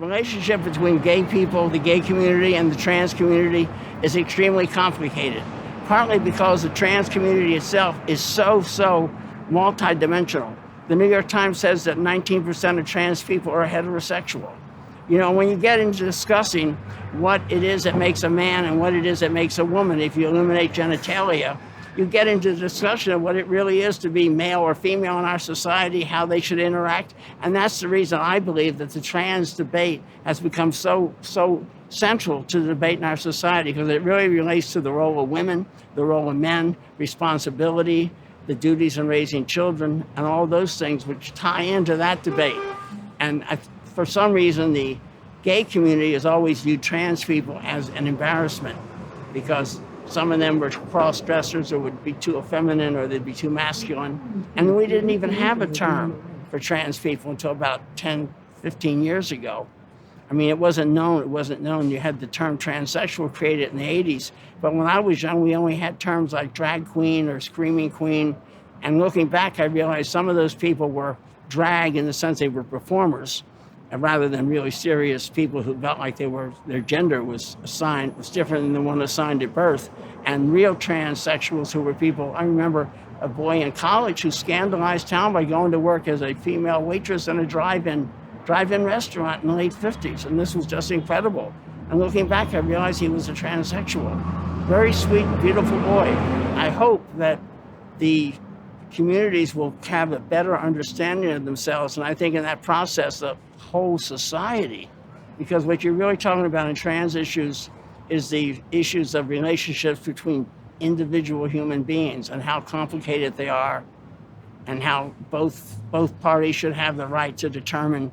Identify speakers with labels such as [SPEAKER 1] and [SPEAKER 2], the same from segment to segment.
[SPEAKER 1] relationship between gay people, the gay community, and the trans community is extremely complicated, partly because the trans community itself is so multidimensional. The New York Times says that 19% of trans people are heterosexual. You know, when you get into discussing what it is that makes a man and what it is that makes a woman, if you eliminate genitalia, you get into the discussion of what it really is to be male or female in our society, how they should interact. And that's the reason I believe that the trans debate has become so central to the debate in our society, because it really relates to the role of women, the role of men, responsibility, the duties in raising children, and all those things which tie into that debate. And for some reason, the gay community has always viewed trans people as an embarrassment, because some of them were cross-dressers or would be too effeminate or they'd be too masculine. And we didn't even have a term for trans people until about 10, 15 years ago. I mean, it wasn't known. You had the term transsexual created in the 80s. But when I was young, we only had terms like drag queen or screaming queen. And looking back, I realized some of those people were drag in the sense they were performers, rather than really serious people who felt like their gender was different than the one assigned at birth. And real transsexuals who were people, I remember a boy in college who scandalized town by going to work as a female waitress in a drive-in restaurant in the late 50s. And this was just incredible. And looking back, I realized he was a transsexual. Very sweet, beautiful boy. I hope that the communities will have a better understanding of themselves. And I think in that process, the whole society, because what you're really talking about in trans issues is the issues of relationships between individual human beings and how complicated they are, and how both parties should have the right to determine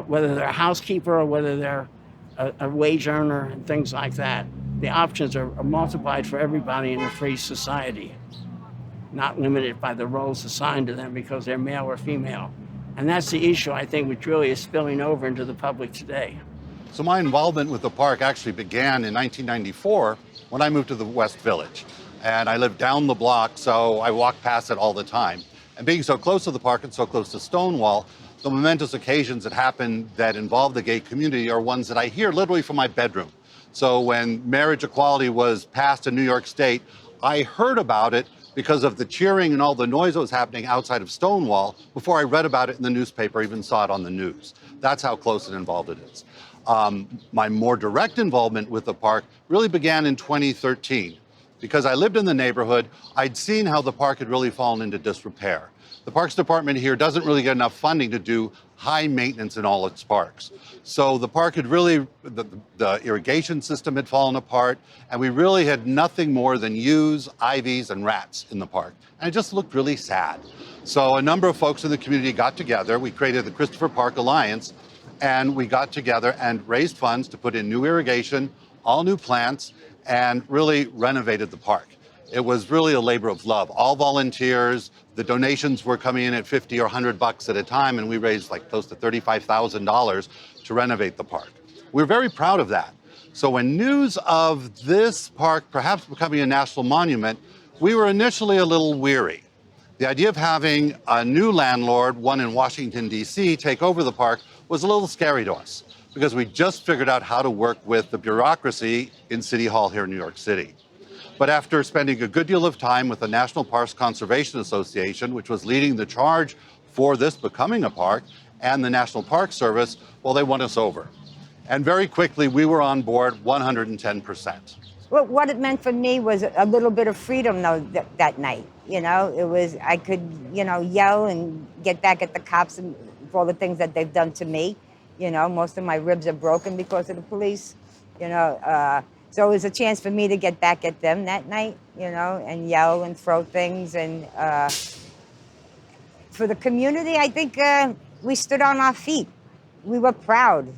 [SPEAKER 1] whether they're a housekeeper or whether they're a wage earner and things like that. The options are multiplied for everybody in a free society, not limited by the roles assigned to them because they're male or female. And that's the issue, I think, which really is spilling over into the public today.
[SPEAKER 2] So my involvement with the park actually began in 1994 when I moved to the West Village. And I lived down the block, so I walked past it all the time. And being so close to the park and so close to Stonewall, the momentous occasions that happen that involve the gay community are ones that I hear literally from my bedroom. So when marriage equality was passed in New York State, I heard about it because of the cheering and all the noise that was happening outside of Stonewall before I read about it in the newspaper, even saw it on the news. That's how close and involved it is. My more direct involvement with the park really began in 2013. Because I lived in the neighborhood, I'd seen how the park had really fallen into disrepair. The Parks Department here doesn't really get enough funding to do high maintenance in all its parks. So the park had really, the irrigation system had fallen apart, and we really had nothing more than yews, ivies, and rats in the park. And it just looked really sad. So a number of folks in the community got together. We created the Christopher Park Alliance, and we got together and raised funds to put in new irrigation, all new plants, and really renovated the park. It was really a labor of love. All volunteers, the donations were coming in at 50 or 100 bucks at a time, and we raised like close to $35,000 to renovate the park. We're very proud of that. So when news of this park perhaps becoming a national monument, we were initially a little weary. The idea of having a new landlord, one in Washington, D.C., take over the park was a little scary to us, because we just figured out how to work with the bureaucracy in City Hall here in New York City. But after spending a good deal of time with the National Parks Conservation Association, which was leading the charge for this becoming a park, and the National Park Service, well, they won us over. And very quickly, we were on board 110%.
[SPEAKER 3] Well, what it meant for me was a little bit of freedom, though, that night. You know, it was, I could, yell and get back at the cops and for all the things that they've done to me. You know, most of my ribs are broken because of the police, so it was a chance for me to get back at them that night, and yell and throw things. And for the community, I think we stood on our feet. We were proud,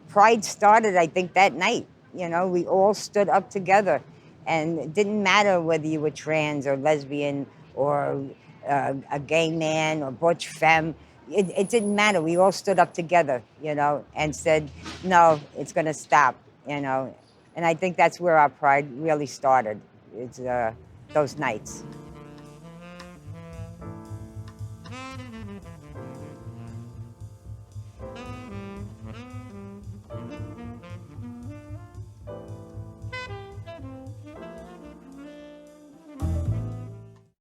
[SPEAKER 3] Pride started, I think, that night. We all stood up together. And it didn't matter whether you were trans or lesbian or a gay man or butch femme. It didn't matter. We all stood up together, and said, no, it's going to stop, And I think that's where our pride really started. It's those nights.